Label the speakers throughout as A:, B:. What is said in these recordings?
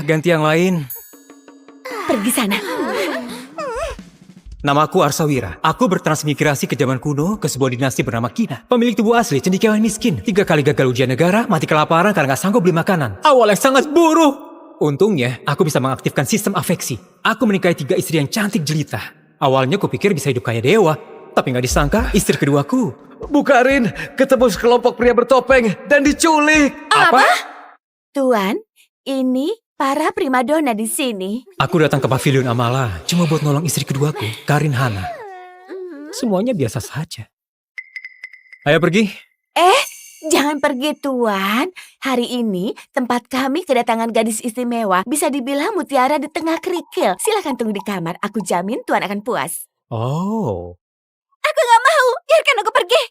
A: Ganti yang lain.
B: Pergi sana.
A: Namaku Arsawira. Aku bertransmigrasi ke zaman kuno ke sebuah dinasti bernama Kina. Pemilik tubuh asli, cendekiawan miskin. 3 kali gagal ujian negara, mati kelaparan karena gak sanggup beli makanan. Awal yang sangat buruk. Untungnya, aku bisa mengaktifkan sistem afeksi. Aku menikahi 3 istri yang cantik jelita. Awalnya kupikir bisa hidup kayak dewa. Tapi gak disangka, istri keduaku.
C: Bukarin, ketemu sekelompok pria bertopeng dan diculik.
A: Apa?
B: Tuan, ini para primadona di sini.
A: Aku datang ke pavilion Amala cuma buat nolong istri keduaku, Karin Hana. Semuanya biasa saja. Ayo pergi.
B: Jangan pergi, Tuan. Hari ini tempat kami kedatangan gadis istimewa. Bisa dibilang mutiara di tengah kerikil. Silakan tunggu di kamar. Aku jamin Tuan akan puas.
A: Oh.
B: Aku gak mau. Biarkan aku pergi.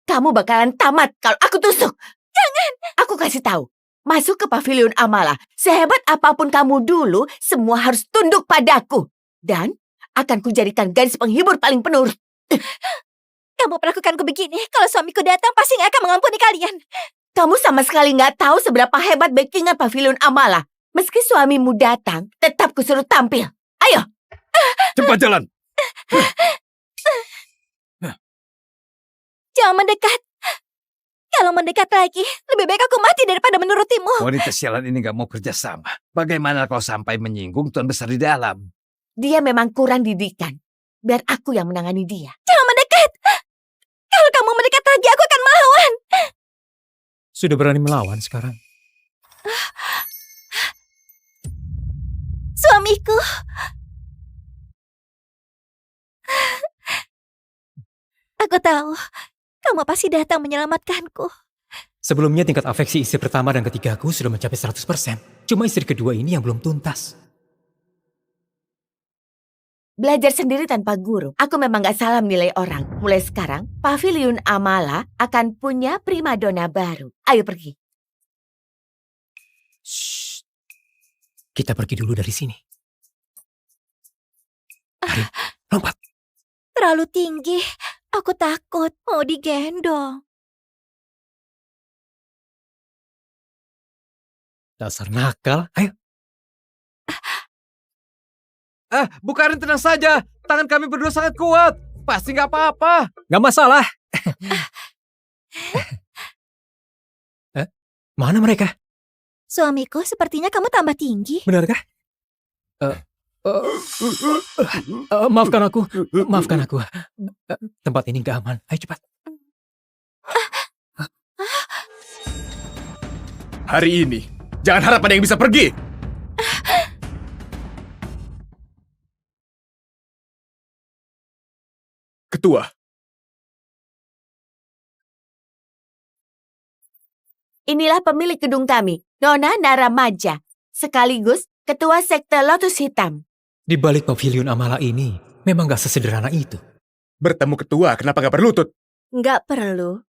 B: Kamu bakalan tamat kalau aku tusuk. Jangan. Aku kasih tahu. Masuk ke pavilion Amala. Sehebat apapun kamu dulu, semua harus tunduk padaku. Dan akan kujadikan gadis penghibur paling penurut.
D: Kamu perlakukanku begini, kalau suamiku datang pasti gak akan mengampuni kalian.
B: Kamu sama sekali nggak tahu seberapa hebat backingan pavilion Amala. Meski suamimu datang, tetap kusuruh tampil. Ayo.
C: Cepat jalan.
D: Jangan mendekat. Kalau mendekat lagi, lebih baik aku mati daripada menurutimu.
C: Wanita sialan ini gak mau kerjasama. Bagaimana kalau sampai menyinggung tuan besar di dalam?
B: Dia memang kurang didikan. Biar aku yang menangani dia.
D: Jangan mendekat. Kalau kamu mendekat lagi, aku akan melawan.
A: Sudah berani melawan sekarang.
D: Suamiku. Aku tahu, kamu pasti datang menyelamatkanku.
A: Sebelumnya tingkat afeksi istri pertama dan ketigaku sudah mencapai 100%. Cuma istri kedua ini yang belum tuntas.
B: Belajar sendiri tanpa guru. Aku memang gak salah menilai orang. Mulai sekarang, pavilion Amala akan punya primadona baru. Ayo pergi.
A: Shh. Kita pergi dulu dari sini. Karin, lompat.
D: Terlalu tinggi. Aku takut mau digendong.
A: Dasar nakal. Ayo.
C: Bukarin tenang saja. Tangan kami berdua sangat kuat. Pasti gak apa-apa.
A: Gak masalah. Mana mereka?
D: Suamiku, sepertinya kamu tambah tinggi.
A: Benarkah? Maafkan aku. Maafkan aku. Tempat ini gak aman. Ayo cepat.
C: Hari ini, jangan harap ada yang bisa pergi. Ketua.
B: Inilah pemilik gedung kami, Nona Naramaja. Sekaligus ketua sekte Lotus Hitam.
A: Di balik pavilion Amala ini, memang gak sesederhana itu.
C: Bertemu ketua, kenapa gak berlutut?
E: Nggak perlu.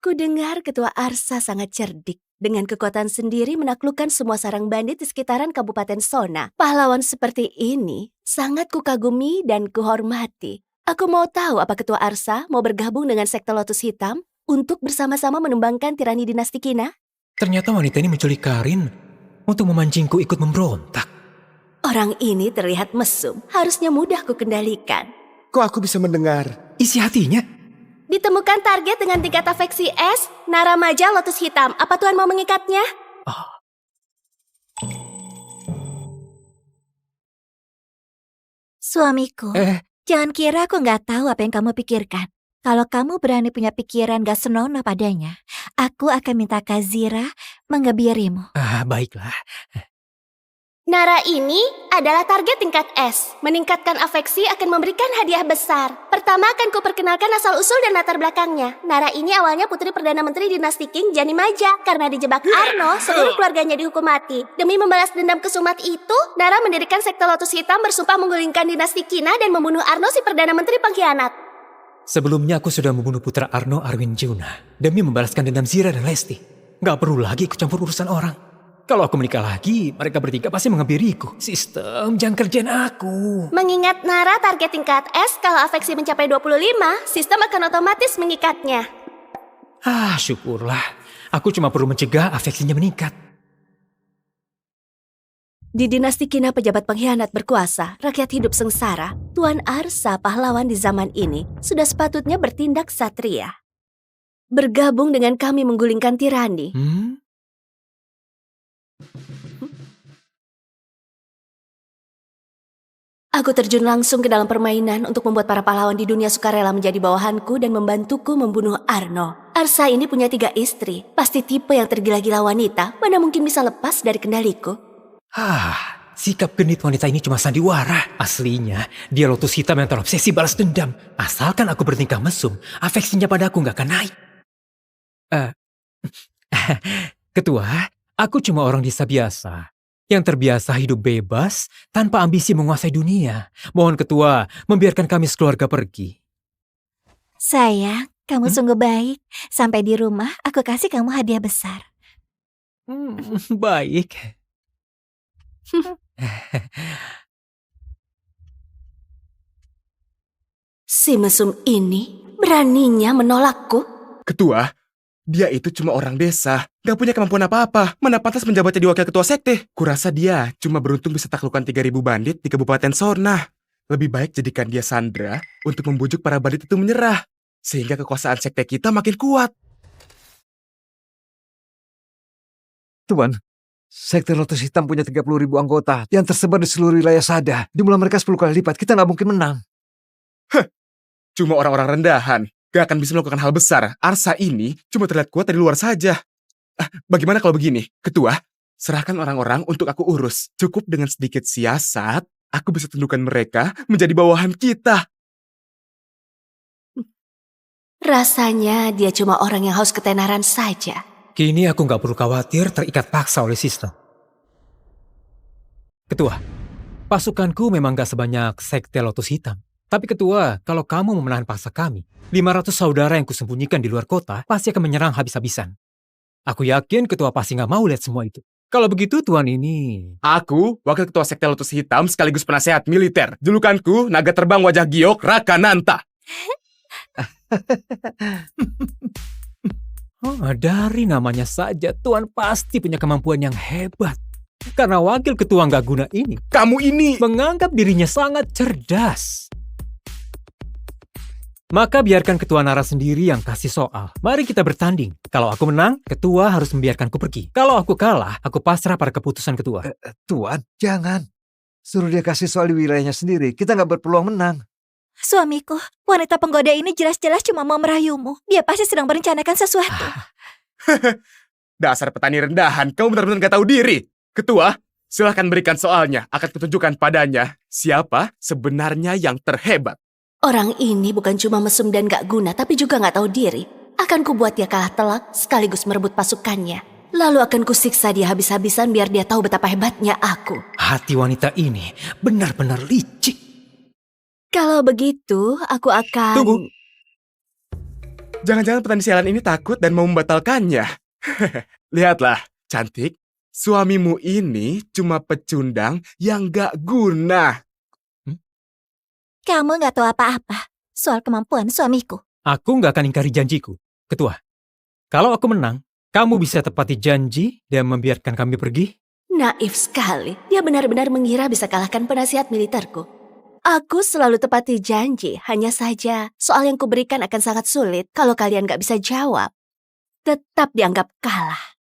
E: Kudengar Ketua Arsa sangat cerdik. Dengan kekuatan sendiri menaklukkan semua sarang bandit di sekitaran Kabupaten Sona. Pahlawan seperti ini sangat kukagumi dan kuhormati. Aku mau tahu apa Ketua Arsa mau bergabung dengan sekte Lotus Hitam untuk bersama-sama menumbangkan tirani dinasti Kina?
A: Ternyata wanita ini menculik Karin untuk memancingku ikut memberontak.
E: Orang ini terlihat mesum, harusnya mudah kukendalikan.
C: Kok aku bisa mendengar?
A: Isi hatinya.
E: Ditemukan target dengan tingkat afeksi S, Naramaja Lotus Hitam. Apa Tuan mau mengikatnya?
D: Suamiku, jangan kira aku nggak tahu apa yang kamu pikirkan. Kalau kamu berani punya pikiran gak senonoh padanya, aku akan minta Kazira mengebirimu.
A: Baiklah.
E: Nara ini adalah target tingkat S. Meningkatkan afeksi akan memberikan hadiah besar. Pertama akan kuperkenalkan asal-usul dan latar belakangnya. Nara ini awalnya putri Perdana Menteri dinasti King Janimaja. Karena dijebak Arno, seluruh keluarganya dihukum mati. Demi membalas dendam kesumat itu, Nara mendirikan sekte Lotus Hitam bersumpah menggulingkan dinasti Kina dan membunuh Arno si Perdana Menteri pengkhianat.
A: Sebelumnya aku sudah membunuh putra Arno Arwin Juna demi membalaskan dendam Zira dan Lesti. Gak perlu lagi ikut campur urusan orang. Kalau aku menikah lagi, mereka bertiga pasti mengebiriku. Sistem jam kerjaan aku.
E: Mengingat Nara target tingkat S, kalau afeksi mencapai 25, sistem akan otomatis mengikatnya.
A: Syukurlah. Aku cuma perlu mencegah afeksinya meningkat.
E: Di dinasti Kina pejabat pengkhianat berkuasa, rakyat hidup sengsara, Tuan Arsa pahlawan di zaman ini sudah sepatutnya bertindak satria. Bergabung dengan kami menggulingkan tirani. Aku terjun langsung ke dalam permainan untuk membuat para pahlawan di dunia sukarela menjadi bawahanku dan membantuku membunuh Arno. Arsa ini punya 3 istri, pasti tipe yang tergila-gila wanita, mana mungkin bisa lepas dari kendaliku.
A: Sikap genit wanita ini cuma sandiwara. Aslinya, dia lotus hitam yang terobsesi balas dendam. Asalkan aku bertingkah mesum, afeksinya padaku gak akan naik. Ketua, aku cuma orang desa biasa yang terbiasa hidup bebas tanpa ambisi menguasai dunia. Mohon ketua, membiarkan kami sekeluarga pergi.
D: Sayang, kamu sungguh baik. Sampai di rumah, aku kasih kamu hadiah besar.
A: Baik.
E: Si mesum ini beraninya menolakku.
F: Ketua, dia itu cuma orang desa, gak punya kemampuan apa-apa. Mana pantas menjabat jadi wakil ketua sekte? Kurasa dia cuma beruntung bisa taklukkan 3.000 bandit di Kabupaten Sorna. Lebih baik jadikan dia sandera untuk membujuk para bandit itu menyerah. Sehingga kekuasaan sekte kita makin kuat.
C: Tuan, Sekte Lotus Hitam punya 30.000 anggota yang tersebar di seluruh wilayah Sada. Jumlah mereka 10 kali lipat, kita nggak mungkin menang.
F: Cuma orang-orang rendahan, gak akan bisa melakukan hal besar. Arsa ini cuma terlihat kuat dari luar saja. Bagaimana kalau begini, Ketua? Serahkan orang-orang untuk aku urus. Cukup dengan sedikit siasat, aku bisa tundukkan mereka menjadi bawahan kita.
E: Rasanya dia cuma orang yang haus ketenaran saja.
A: Kini aku gak perlu khawatir terikat paksa oleh sistem. Ketua, pasukanku memang gak sebanyak Sekte Lotus Hitam. Tapi ketua, kalau kamu mau menahan paksa kami, 500 saudara yang kusembunyikan di luar kota pasti akan menyerang habis-habisan. Aku yakin ketua pasti gak mau lihat semua itu. Kalau begitu tuan ini...
F: Aku, wakil ketua Sekte Lotus Hitam sekaligus penasehat militer. Julukanku, naga terbang wajah giok Rakananta.
A: Dari namanya saja, Tuan pasti punya kemampuan yang hebat. Karena wakil ketua nggak guna ini,
F: Kamu ini...
A: menganggap dirinya sangat cerdas. Maka biarkan ketua Nara sendiri yang kasih soal. Mari kita bertanding. Kalau aku menang, ketua harus membiarkanku pergi. Kalau aku kalah, aku pasrah pada keputusan ketua.
C: Tuan, jangan. Suruh dia kasih soal di wilayahnya sendiri, kita nggak berpeluang menang.
D: Suamiku, wanita penggoda ini jelas-jelas cuma mau merayumu. Dia pasti sedang merencanakan sesuatu.
F: Dasar petani rendahan, kamu benar-benar gak tahu diri. Ketua, silahkan berikan soalnya. Akan kutunjukkan padanya siapa sebenarnya yang terhebat.
E: Orang ini bukan cuma mesum dan gak guna, tapi juga gak tahu diri. Akan kubuat dia kalah telak sekaligus merebut pasukannya. Lalu akan kusiksa dia habis-habisan biar dia tahu betapa hebatnya aku.
A: Hati wanita ini benar-benar licik.
E: Kalau begitu, aku akan...
F: Tunggu. Jangan-jangan petani sialan ini takut dan mau membatalkannya. Lihatlah, cantik. Suamimu ini cuma pecundang yang gak guna.
D: Kamu gak tahu apa-apa soal kemampuan suamiku.
A: Aku nggak akan ingkari janjiku. Ketua, kalau aku menang, kamu bisa tepati janji dan membiarkan kami pergi?
E: Naif sekali. Dia benar-benar mengira bisa kalahkan penasihat militerku. Aku selalu tepati janji, hanya saja soal yang kuberikan akan sangat sulit kalau kalian gak bisa jawab. Tetap dianggap kalah.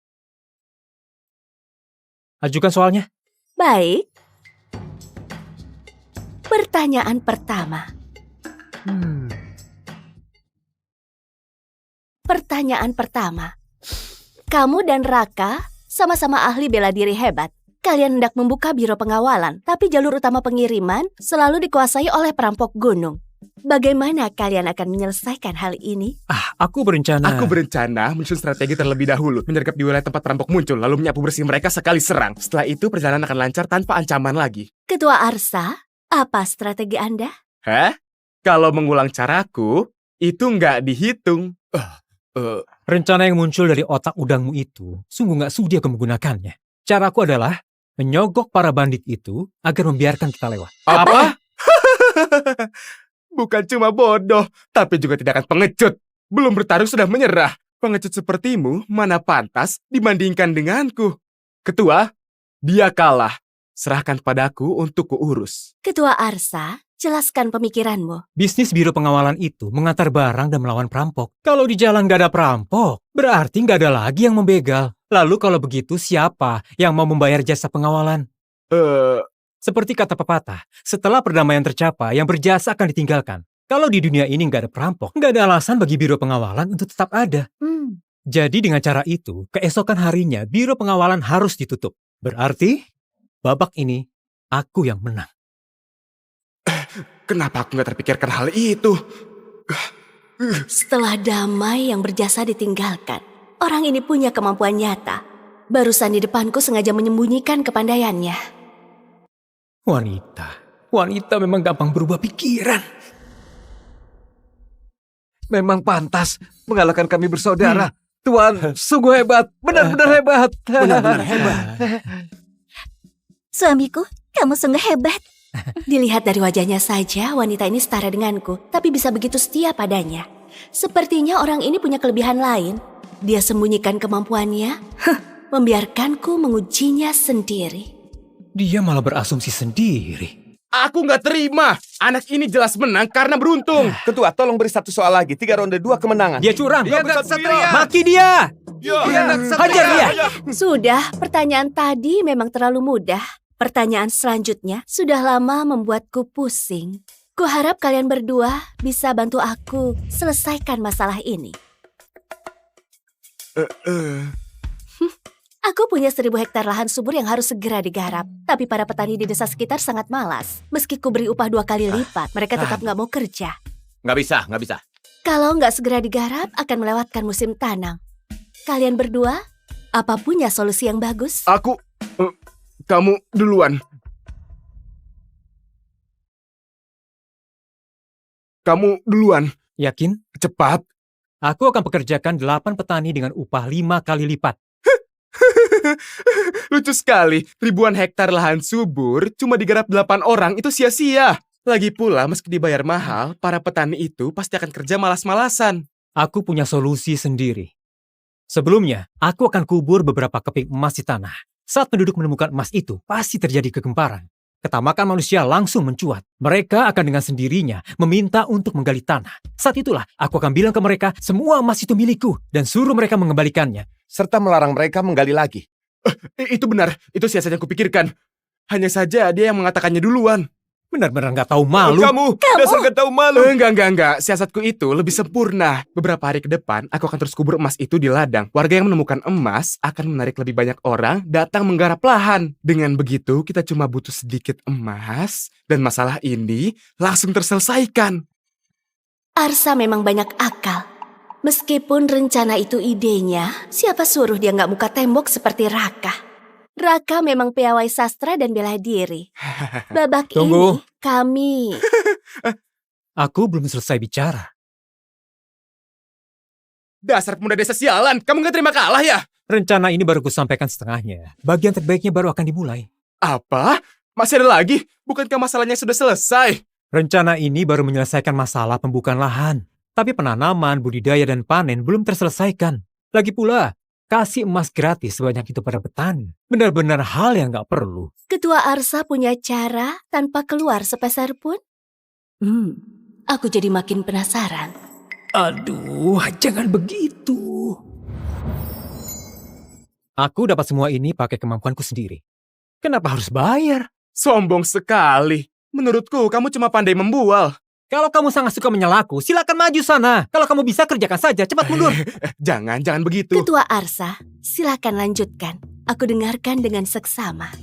A: Ajukan soalnya.
E: Baik. Pertanyaan pertama. Pertanyaan pertama. Kamu dan Raka sama-sama ahli bela diri hebat. Kalian hendak membuka biro pengawalan, tapi jalur utama pengiriman selalu dikuasai oleh perampok gunung. Bagaimana kalian akan menyelesaikan hal ini?
A: Aku berencana...
F: Aku berencana menyusun strategi terlebih dahulu, menyergap di wilayah tempat perampok muncul, lalu menyapu bersih mereka sekali serang. Setelah itu perjalanan akan lancar tanpa ancaman lagi.
E: Ketua Arsa, apa strategi Anda?
F: Kalau mengulang caraku, itu nggak dihitung.
A: Rencana yang muncul dari otak udangmu itu sungguh nggak sudi aku menggunakannya. Caraku adalah menyogok para bandit itu agar membiarkan kita lewat.
F: Apa? Bukan cuma bodoh, tapi juga tidak akan pengecut. Belum bertarung sudah menyerah. Pengecut sepertimu mana pantas dibandingkan denganku. Ketua, dia kalah. Serahkan padaku untuk kuurus.
E: Ketua Arsa, jelaskan pemikiranmu.
A: Bisnis biro pengawalan itu mengantar barang dan melawan perampok. Kalau di jalan gak ada perampok, berarti gak ada lagi yang membegal. Lalu kalau begitu siapa yang mau membayar jasa pengawalan? Seperti kata pepatah, setelah perdamaian tercapai, yang berjasa akan ditinggalkan. Kalau di dunia ini nggak ada perampok, nggak ada alasan bagi biro pengawalan untuk tetap ada. Jadi dengan cara itu, keesokan harinya biro pengawalan harus ditutup. Berarti, babak ini, aku yang menang.
F: Kenapa aku nggak terpikirkan hal itu?
E: Setelah damai yang berjasa ditinggalkan, orang ini punya kemampuan nyata. Barusan di depanku sengaja menyembunyikan kepandaiannya.
A: Wanita memang gampang berubah pikiran.
C: Memang pantas mengalahkan kami bersaudara. Tuan, sungguh hebat. Benar-benar hebat.
F: Benar-benar hebat.
D: Suamiku, kamu sungguh hebat.
E: Dilihat dari wajahnya saja, wanita ini setara denganku, tapi bisa begitu setia padanya. Sepertinya orang ini punya kelebihan lain. Dia sembunyikan kemampuannya, membiarkanku mengujinya sendiri.
A: Dia malah berasumsi sendiri.
F: Aku nggak terima. Anak ini jelas menang karena beruntung.
G: Ketua, tolong beri satu soal lagi. 3 ronde 2 kemenangan.
A: Dia curang.
C: Dia anak satria.
A: Maki dia.
C: Hajar
A: dia.
E: Sudah, pertanyaan tadi memang terlalu mudah. Pertanyaan selanjutnya sudah lama membuatku pusing. Kuharap kalian berdua bisa bantu aku selesaikan masalah ini. Aku punya 1000 hektar lahan subur yang harus segera digarap. Tapi para petani di desa sekitar sangat malas. Meski ku beri upah 2 kali lipat, mereka tetap nggak mau kerja.
G: Nggak bisa.
E: Kalau nggak segera digarap, akan melewatkan musim tanam. Kalian berdua, apa punya solusi yang bagus?
F: Kamu duluan. Kamu duluan.
A: Yakin?
F: Cepat.
A: Aku akan pekerjakan 8 petani dengan upah 5 kali lipat.
F: Lucu sekali, ribuan hektar lahan subur cuma digarap 8 orang, itu sia-sia. Lagi pula meski dibayar mahal, para petani itu pasti akan kerja malas-malasan.
A: Aku punya solusi sendiri. Sebelumnya, aku akan kubur beberapa keping emas di tanah. Saat penduduk menemukan emas itu, pasti terjadi kegemparan. Ketamakan manusia langsung mencuat. Mereka akan dengan sendirinya meminta untuk menggali tanah. Saat itulah, aku akan bilang ke mereka, semua emas itu milikku, dan suruh mereka mengembalikannya.
G: Serta melarang mereka menggali lagi.
F: Itu benar, itu siasat yang kupikirkan. Hanya saja dia yang mengatakannya duluan.
A: Benar-benar nggak tahu malu.
F: Kamu dasar nggak tahu malu. Enggak. Siasatku itu lebih sempurna. Beberapa hari ke depan, aku akan terus kubur emas itu di ladang. Warga yang menemukan emas akan menarik lebih banyak orang datang menggarap lahan. Dengan begitu, kita cuma butuh sedikit emas. Dan masalah ini langsung terselesaikan.
E: Arsa memang banyak akal. Meskipun rencana itu idenya, siapa suruh dia nggak muka tembok seperti Raka? Raka memang piawai sastra dan bela diri. Babak
A: Tunggu.
E: ini kami...
A: Aku belum selesai bicara.
F: Dasar pemuda desa sialan, kamu nggak terima kalah ya?
A: Rencana ini baru kusampaikan setengahnya. Bagian terbaiknya baru akan dimulai.
F: Apa? Masih ada lagi? Bukankah masalahnya sudah selesai?
A: Rencana ini baru menyelesaikan masalah pembukaan lahan. Tapi penanaman, budidaya, dan panen belum terselesaikan. Lagi pula, kasih emas gratis sebanyak itu pada petani. Benar-benar hal yang gak perlu.
E: Ketua Arsa punya cara tanpa keluar sepeser pun? Aku jadi makin penasaran.
A: Aduh, jangan begitu. Aku dapat semua ini pakai kemampuanku sendiri. Kenapa harus bayar?
F: Sombong sekali. Menurutku, kamu cuma pandai membual.
A: Kalau kamu sangat suka menyalaku, silakan maju sana. Kalau kamu bisa, kerjakan saja. Cepat mundur.
F: Jangan begitu.
E: Ketua Arsa, silakan lanjutkan. Aku dengarkan dengan seksama.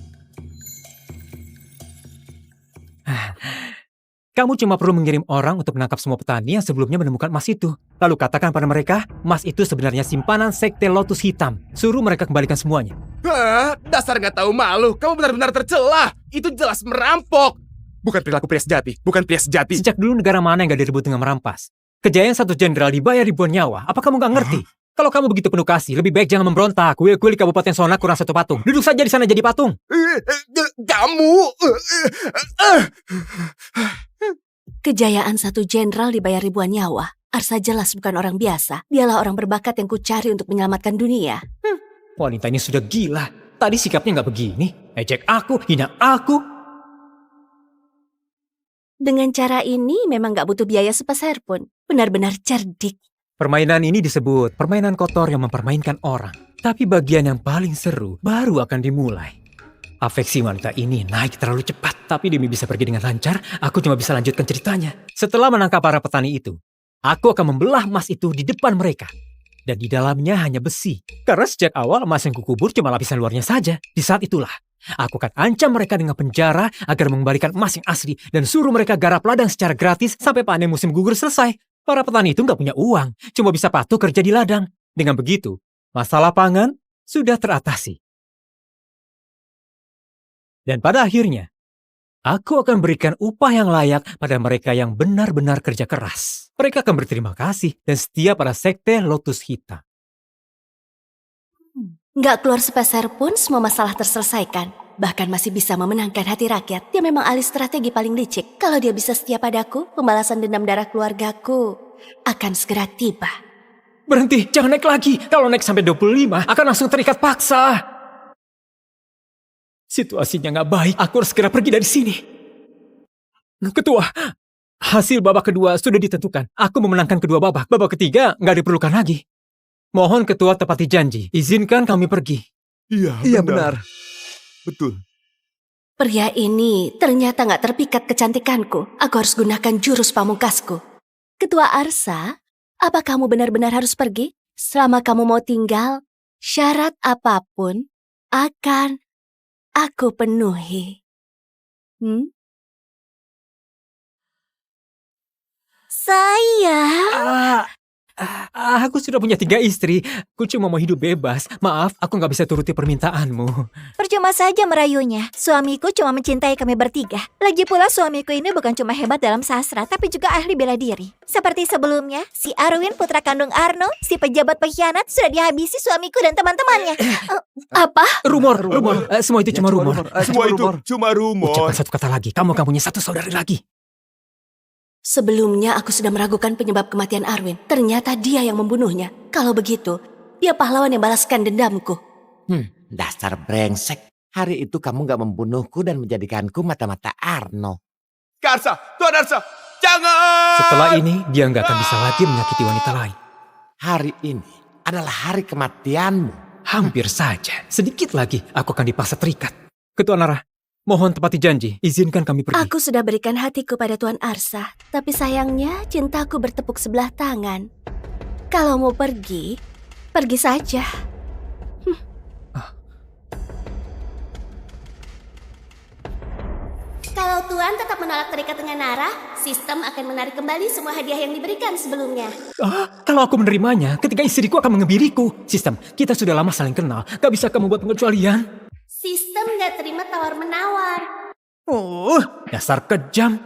A: Kamu cuma perlu mengirim orang untuk menangkap semua petani yang sebelumnya menemukan emas itu. Lalu katakan pada mereka, emas itu sebenarnya simpanan sekte Lotus Hitam. Suruh mereka kembalikan semuanya.
F: Dasar nggak tahu malu. Kamu benar-benar tercela. Itu jelas merampok. Bukan perilaku pria sejati. Bukan pria sejati.
A: Sejak dulu negara mana yang gak direbut dengan merampas? Kejayaan satu jenderal dibayar ribuan nyawa. Apa kamu gak ngerti? Kalau kamu begitu penuh kasih, lebih baik jangan memberontak. Kuil-kuil di Kabupaten Sona kurang 1 patung. Duduk saja di sana jadi patung.
F: Kamu.
H: Kejayaan satu jenderal dibayar ribuan nyawa. Arsa jelas bukan orang biasa. Dialah orang berbakat yang kucari untuk menyelamatkan dunia.
A: Wanita ini sudah gila. Tadi sikapnya nggak begini. Ejek aku, hina aku.
H: Dengan cara ini memang gak butuh biaya sepeser pun. Benar-benar cerdik.
A: Permainan ini disebut permainan kotor yang mempermainkan orang. Tapi bagian yang paling seru baru akan dimulai. Afeksi wanita ini naik terlalu cepat. Tapi demi bisa pergi dengan lancar, aku cuma bisa lanjutkan ceritanya. Setelah menangkap para petani itu, aku akan membelah emas itu di depan mereka. Dan di dalamnya hanya besi. Karena sejak awal emas yang kukubur cuma lapisan luarnya saja. Di saat itulah, aku akan ancam mereka dengan penjara agar mengembalikan emas yang asli. Dan suruh mereka garap ladang secara gratis sampai panen musim gugur selesai. Para petani itu nggak punya uang, cuma bisa patuh kerja di ladang. Dengan begitu, masalah pangan sudah teratasi. Dan pada akhirnya, aku akan berikan upah yang layak pada mereka yang benar-benar kerja keras. Mereka akan berterima kasih dan setia pada sekte Lotus Hitam.
H: Gak keluar sepeser pun semua masalah terselesaikan. Bahkan masih bisa memenangkan hati rakyat. Dia memang ahli strategi paling licik. Kalau dia bisa setia padaku, pembalasan dendam darah keluargaku akan segera tiba.
A: Berhenti, jangan naik lagi. Kalau naik sampai 25, akan langsung terikat paksa. Situasinya gak baik, aku harus segera pergi dari sini. Ketua, hasil babak kedua sudah ditentukan. Aku memenangkan kedua babak. Babak ketiga gak diperlukan lagi. Mohon ketua tepati janji. Izinkan kami pergi.
C: Iya benar.
G: Betul.
H: Pria ini ternyata gak terpikat kecantikanku. Aku harus gunakan jurus pamungkasku. Ketua Arsa, apa kamu benar-benar harus pergi? Selama kamu mau tinggal, syarat apapun akan aku penuhi.
D: Sayang.
A: Aku sudah punya 3 istri. Aku cuma mau hidup bebas. Maaf, aku gak bisa turuti permintaanmu.
D: Percuma saja merayunya. Suamiku cuma mencintai kami bertiga. Lagi pula suamiku ini bukan cuma hebat dalam sastra, tapi juga ahli bela diri. Seperti sebelumnya, si Arwin putra kandung Arno, si pejabat pengkhianat sudah dihabisi suamiku dan teman-temannya.
H: Apa?
A: Rumor. Semua itu cuma rumor.
G: Semua itu cuma rumor.
A: Ucapkan satu kata lagi. Kamu akan punya 1 saudari lagi.
H: Sebelumnya aku sudah meragukan penyebab kematian Arwin. Ternyata dia yang membunuhnya. Kalau begitu, dia pahlawan yang balaskan dendamku.
G: Dasar brengsek. Hari itu kamu gak membunuhku dan menjadikanku mata-mata Arno. Karsa, Tuan Arsa, jangan!
A: Setelah ini, dia nggak akan bisa lagi menyakiti wanita lain.
G: Hari ini adalah hari kematianmu.
A: Hampir saja. Sedikit lagi, aku akan dipaksa terikat. Ketua Nara, mohon tepati janji. Izinkan kami pergi.
H: Aku sudah berikan hatiku pada Tuan Arsa. Tapi sayangnya cintaku bertepuk sebelah tangan. Kalau mau pergi, pergi saja.
E: Kalau Tuan tetap menolak terikat dengan Nara, sistem akan menarik kembali semua hadiah yang diberikan sebelumnya.
A: Kalau aku menerimanya, ketika istriku akan mengebiriku. Sistem, kita sudah lama saling kenal. Gak bisa kamu buat pengecualian.
E: Sistem gak terima tawar-menawar.
A: Dasar kejam.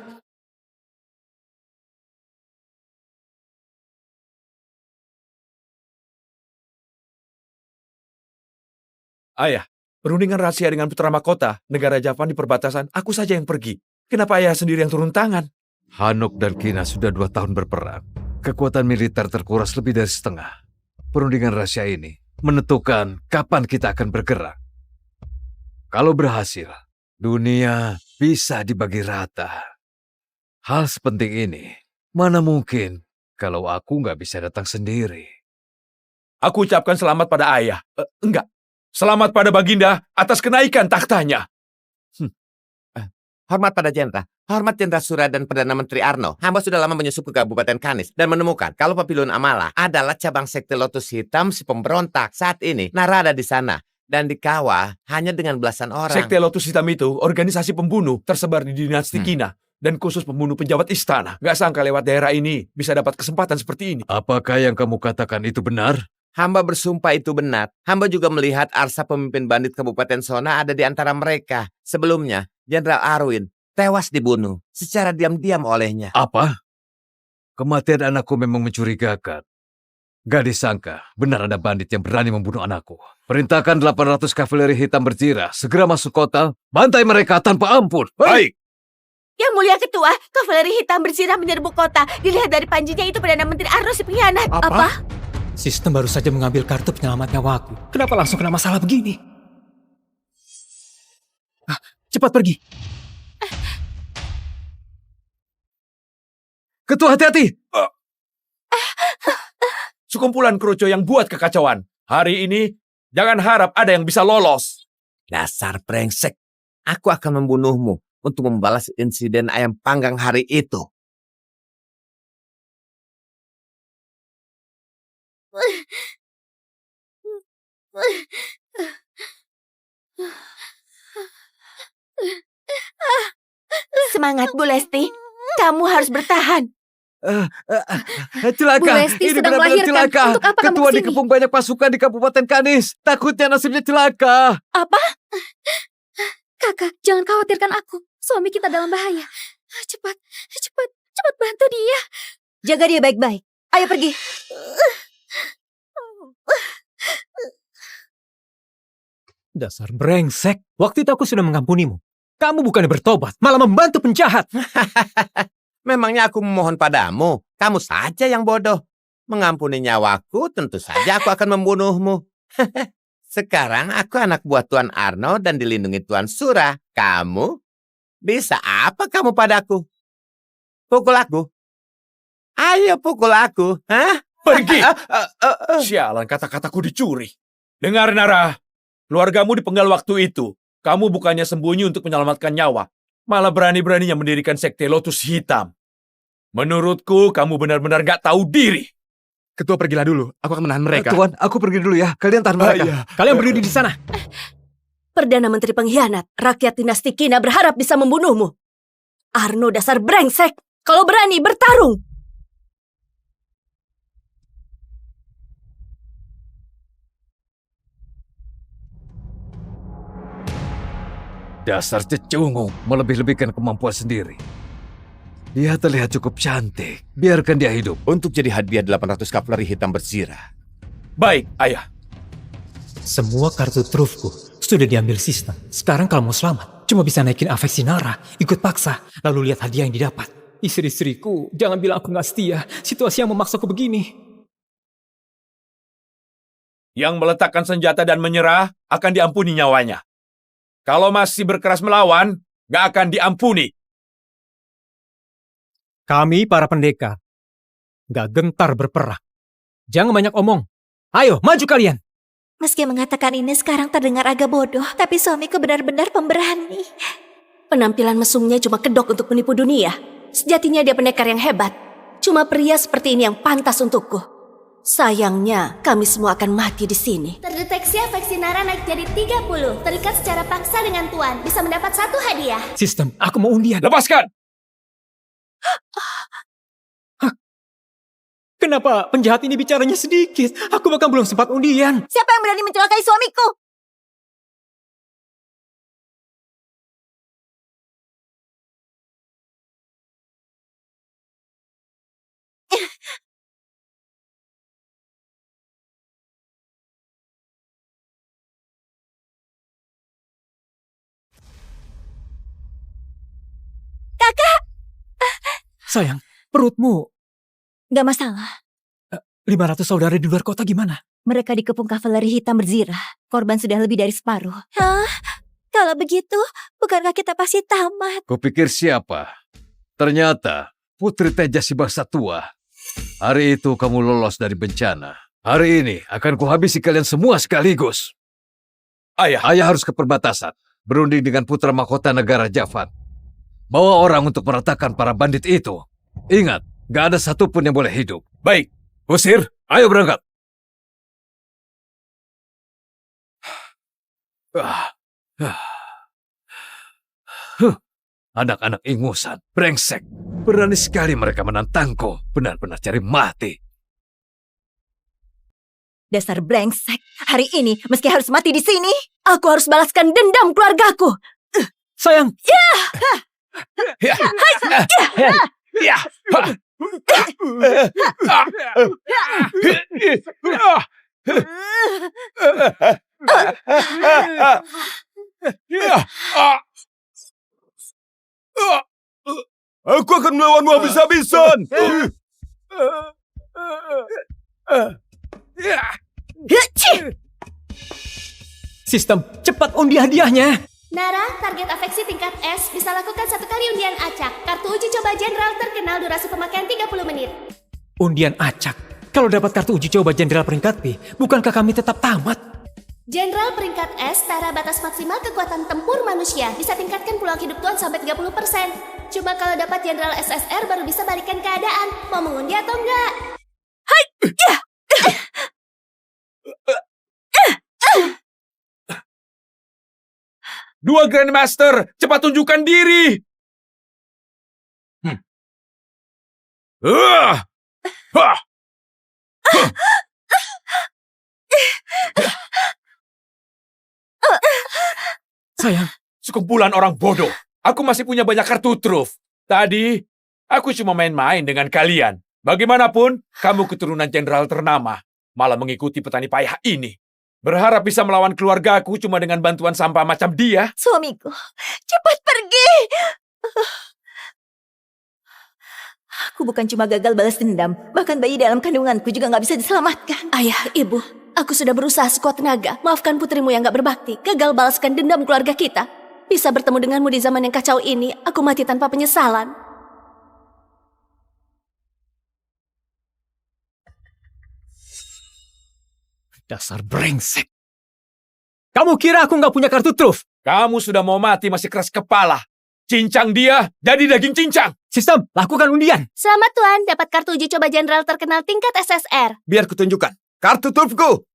I: Ayah, perundingan rahasia dengan putra mahkota, negara Javan di perbatasan, aku saja yang pergi. Kenapa ayah sendiri yang turun tangan?
C: Hanok dan Kina sudah 2 tahun berperang. Kekuatan militer terkuras lebih dari setengah. Perundingan rahasia ini menentukan kapan kita akan bergerak. Kalau berhasil, dunia bisa dibagi rata. Hal sepenting ini, mana mungkin kalau aku nggak bisa datang sendiri.
I: Aku ucapkan selamat pada ayah. Enggak. Selamat pada Baginda atas kenaikan tahtanya.
G: Hormat pada Jenderal. Hormat Jenderal Sura dan Perdana Menteri Arno. Hamba sudah lama menyusup ke Kabupaten Kanis dan menemukan kalau Papillon Amala adalah cabang sekte Lotus Hitam si pemberontak. Saat ini Nara ada di sana dan dikawal hanya dengan belasan orang.
I: Sekte Lotus Hitam itu organisasi pembunuh tersebar di dinasti Kina dan khusus pembunuh penjabat istana. Gak sangka lewat daerah ini bisa dapat kesempatan seperti ini.
C: Apakah yang kamu katakan itu benar?
G: Hamba bersumpah itu benar. Hamba juga melihat Arsa pemimpin bandit Kabupaten Sona ada di antara mereka. Sebelumnya, Jenderal Arwin tewas dibunuh secara diam-diam olehnya.
C: Apa? Kematian anakku memang mencurigakan. Gak disangka, benar ada bandit yang berani membunuh anakku. Perintahkan 800 kavaleri hitam berjira, segera masuk kota, bantai mereka tanpa ampun.
I: Baik.
B: Yang mulia ketua, kavaleri hitam bersirah menyerbu kota. Dilihat dari panjinya itu Perdana Menteri Arno si pengkhianat.
F: Apa?
A: Sistem baru saja mengambil kartu penyelamat nyawaku. Kenapa langsung kena masalah begini? Cepat pergi.
C: Ketua, hati-hati!
I: Sekumpulan kerucu yang buat kekacauan. Hari ini, jangan harap ada yang bisa lolos.
G: Dasar brengsek. Aku akan membunuhmu untuk membalas insiden ayam panggang hari itu.
B: Semangat, Bu Lesti. Kamu harus bertahan.
C: Celaka!
H: Bu Lesti
C: Ini
H: sedang
C: benar-benar
H: melahirkan.
C: celaka!
H: Untuk apa kamu
C: Ketua
H: kesini?
C: dikepung banyak pasukan di Kabupaten Kanis. Takutnya nasibnya celaka.
H: Apa? Kakak, jangan khawatirkan aku. Suami kita dalam bahaya. Cepat bantu dia.
D: Jaga dia baik-baik. Ayo pergi.
A: Dasar brengsek. Waktu itu aku sudah mengampunimu. Kamu bukannya bertobat, malah membantu penjahat.
G: Memangnya aku memohon padamu? Kamu saja yang bodoh. Mengampuni nyawaku, tentu saja aku akan membunuhmu. Sekarang aku anak buah Tuan Arno dan dilindungi Tuan Sura. Kamu? Bisa apa kamu padaku? Pukul aku? Ayo pukul aku. Hah?
I: Pergi! Sialan, kata-kataku dicuri. Dengar, Nara. Keluargamu dipenggal waktu itu. Kamu bukannya sembunyi untuk menyelamatkan nyawa. Malah berani-beraninya mendirikan sekte Lotus Hitam. Menurutku, kamu benar-benar gak tahu diri.
F: Ketua, pergilah dulu. Aku akan menahan mereka.
C: Tuan, aku pergi dulu ya. Kalian tahan mereka.
F: Iya.
A: Kalian berdiri di sana.
H: Perdana Menteri pengkhianat, rakyat dinasti Kina berharap bisa membunuhmu. Arno dasar brengsek. Kalau berani, bertarung.
C: Dasar cecungu, melebih-lebihkan kemampuan sendiri. Dia terlihat cukup cantik. Biarkan dia hidup.
G: Untuk jadi hadiah 800 kavaleri hitam bersirah.
I: Baik, ayah.
A: Semua kartu trufku sudah diambil sistem. Sekarang kalau mau selamat, cuma bisa naikin afeksi Nara, ikut paksa, lalu lihat hadiah yang didapat. Istri-istriku, jangan bilang aku gak setia. Situasi yang memaksaku begini.
I: Yang meletakkan senjata dan menyerah akan diampuni nyawanya. Kalau masih berkeras melawan, gak akan diampuni.
A: Kami para pendekar gak gentar berperang. Jangan banyak omong. Ayo, maju kalian.
D: Meski mengatakan ini sekarang terdengar agak bodoh, tapi suamiku benar-benar pemberani.
H: Penampilan mesumnya cuma kedok untuk menipu dunia. Sejatinya dia pendekar yang hebat. Cuma pria seperti ini yang pantas untukku. Sayangnya, kami semua akan mati di sini.
E: Terdeteksi afeksi Nara naik jadi 30. Terikat secara paksa dengan Tuan. Bisa mendapat 1 hadiah.
A: Sistem, aku mau undian.
I: Lepaskan!
A: Kenapa penjahat ini bicaranya sedikit? Aku bahkan belum sempat undian.
D: Siapa yang berani mencelakai suamiku?
A: Sayang, perutmu.
D: Gak masalah.
A: 500 saudara di luar kota gimana?
D: Mereka dikepung kavaleri hitam berzirah. Korban sudah lebih dari separuh. Hah? Kalau begitu, bukankah kita pasti tamat?
C: Kupikir siapa? Ternyata Putri Teja si bangsa tua. Hari itu kamu lolos dari bencana. Hari ini akan kuhabisi kalian semua sekaligus.
I: Ayah,
C: Ayah harus ke perbatasan. Berunding dengan putra mahkota negara Javad. Bawa orang untuk meratakan para bandit itu. Ingat, gak ada satupun yang boleh hidup.
I: baik. Usir.
C: Ayo berangkat. Anak-anak ingusan, brengsek. Berani sekali mereka menantangku. Benar-benar cari mati.
D: Dasar brengsek. Hari ini, meski harus mati di sini.
H: Aku harus balaskan dendam keluargaku.
A: Sayang,
I: melawanmu habis-habisan.
A: Sistem, cepat undi hadiahnya.
E: Nara, target afeksi tingkat S bisa lakukan 1 kali undian acak. Kartu uji coba jenderal terkenal durasi pemakaian 30 menit.
A: Undian acak. Kalau dapat kartu uji coba jenderal peringkat B, bukankah kami tetap tamat?
E: Jenderal peringkat S setara batas maksimal kekuatan tempur manusia. Bisa tingkatkan peluang hidup Tuan sampai 30%. Cuma kalau dapat jenderal SSR baru bisa balikan keadaan. Mau mengundi atau enggak?
I: Dua Grandmaster, cepat tunjukkan diri. Hah!
A: Sayang,
I: Sekumpulan orang bodoh. Aku masih punya banyak kartu truf. Tadi, aku cuma main-main dengan kalian. Bagaimanapun, kamu keturunan jenderal ternama. Malah mengikuti petani payah ini. Berharap bisa melawan keluargaku cuma dengan bantuan sampah macam dia.
D: Suamiku, cepat pergi. Aku bukan cuma gagal balas dendam, bahkan bayi dalam kandunganku juga nggak bisa diselamatkan.
H: Ayah, ibu, aku sudah berusaha sekuat tenaga. Maafkan putrimu yang gak berbakti. Gagal balaskan dendam keluarga kita. Bisa bertemu denganmu di zaman yang kacau ini, aku mati tanpa penyesalan.
A: dasar brengsek. Kamu kira aku nggak punya kartu truf?
I: Kamu sudah mau mati masih keras kepala. Cincang dia, jadi daging cincang.
A: Sistem, lakukan undian.
E: Selamat Tuan, dapat kartu uji coba jenderal terkenal tingkat SSR.
G: Biar kutunjukkan. Kartu trufku.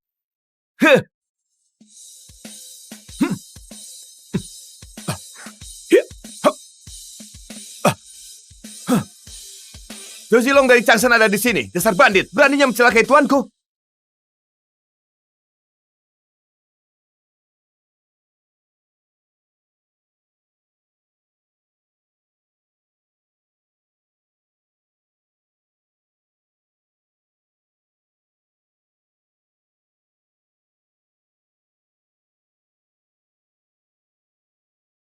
G: Jozilong dari Changsan ada di sini. Dasar bandit, beraninya mencelakai tuanku.